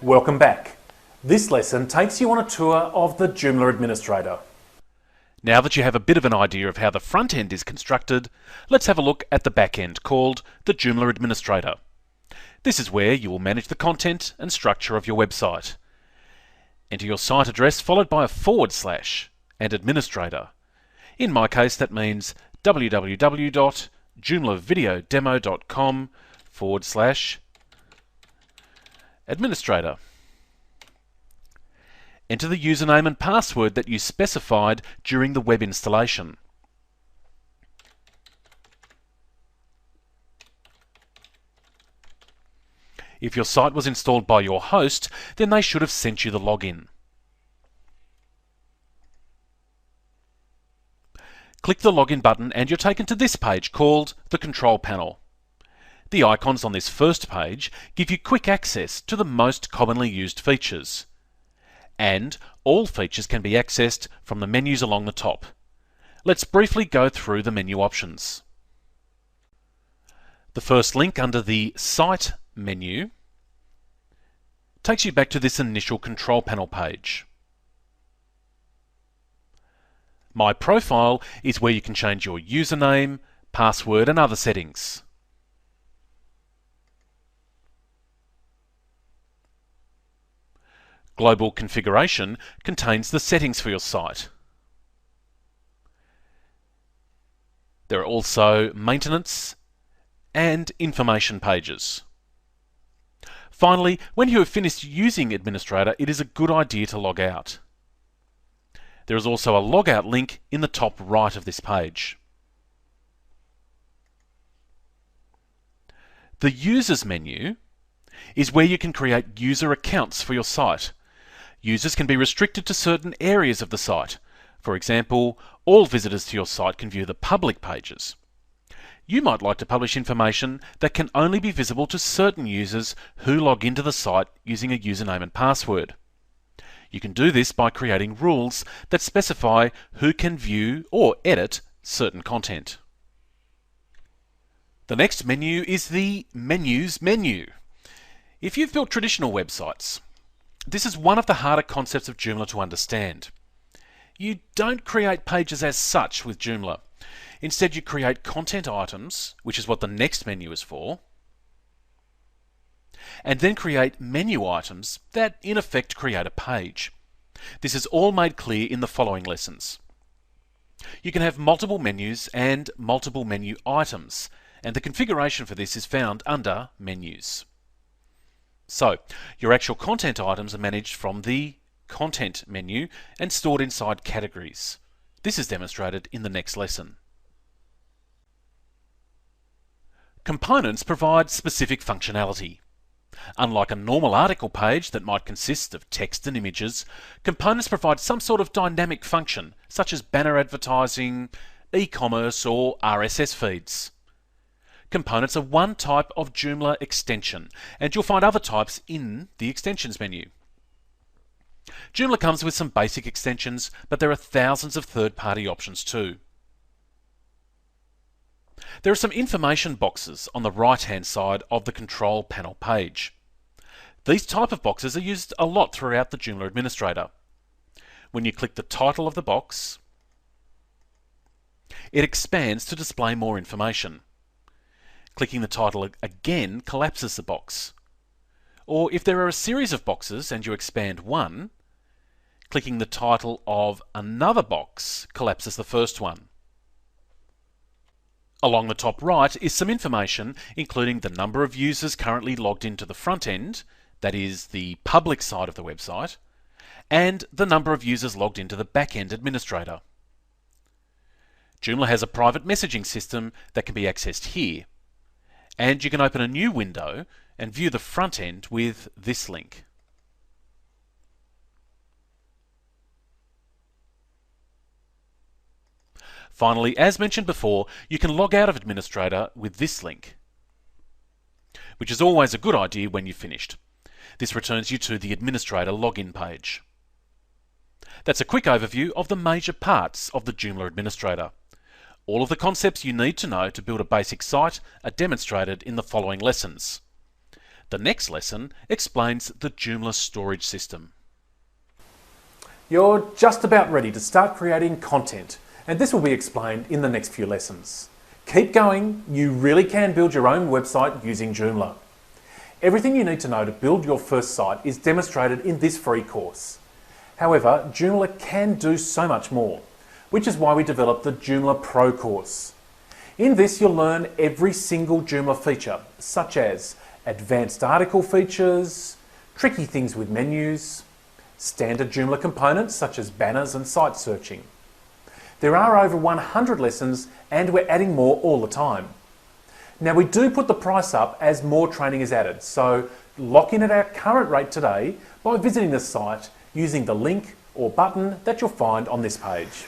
Welcome back. This lesson takes you on a tour of the Joomla administrator. Now that you have a bit of an idea of how the front end is constructed, let's have a look at the back end called the Joomla administrator. This is where you will manage the content and structure of your website. Enter your site address followed by a / and administrator. In my case, that means www.joomlavideodemo.com / administrator. Enter the username and password that you specified during the web installation. If your site was installed by your host, then they should have sent you the login. Click the login button and you're taken to this page called the Control Panel. The icons on this first page give you quick access to the most commonly used features. And all features can be accessed from the menus along the top. Let's briefly go through the menu options. The first link under the Site menu takes you back to this initial Control Panel page. My Profile is where you can change your username, password and other settings. Global Configuration contains the settings for your site. There are also maintenance and information pages. Finally, when you have finished using Administrator, it is a good idea to log out. There is also a logout link in the top right of this page. The Users menu is where you can create user accounts for your site. Users can be restricted to certain areas of the site. For example, all visitors to your site can view the public pages. You might like to publish information that can only be visible to certain users who log into the site using a username and password. You can do this by creating rules that specify who can view or edit certain content. The next menu is the Menus menu. If you've built traditional websites, this is one of the harder concepts of Joomla to understand. You don't create pages as such with Joomla. Instead, you create content items, which is what the next menu is for, and then create menu items that in effect create a page. This is all made clear in the following lessons. You can have multiple menus and multiple menu items, and the configuration for this is found under Menus. So, your actual content items are managed from the Content menu and stored inside categories. This is demonstrated in the next lesson. Components provide specific functionality. Unlike a normal article page that might consist of text and images, components provide some sort of dynamic function, such as banner advertising, e-commerce or RSS feeds. Components are one type of Joomla extension, and you'll find other types in the Extensions menu. Joomla comes with some basic extensions, but there are thousands of third-party options too. There are some information boxes on the right-hand side of the Control Panel page. These type of boxes are used a lot throughout the Joomla administrator. When you click the title of the box, it expands to display more information. Clicking the title again collapses the box. Or if there are a series of boxes and you expand one, clicking the title of another box collapses the first one. Along the top right is some information including the number of users currently logged into the front end, that is the public side of the website, and the number of users logged into the back-end administrator. Joomla has a private messaging system that can be accessed here, and you can open a new window and view the front end with this link. Finally, as mentioned before, you can log out of Administrator with this link, which is always a good idea when you've finished. This returns you to the Administrator login page. That's a quick overview of the major parts of the Joomla Administrator. All of the concepts you need to know to build a basic site are demonstrated in the following lessons. The next lesson explains the Joomla storage system. You're just about ready to start creating content, and this will be explained in the next few lessons. Keep going, you really can build your own website using Joomla. Everything you need to know to build your first site is demonstrated in this free course. However, Joomla can do so much more, which is why we developed the Joomla Pro course. In this, you'll learn every single Joomla feature, such as advanced article features, tricky things with menus, standard Joomla components such as banners and site searching. There are over 100 lessons and we're adding more all the time. Now we do put the price up as more training is added, so lock in at our current rate today by visiting the site using the link or button that you'll find on this page.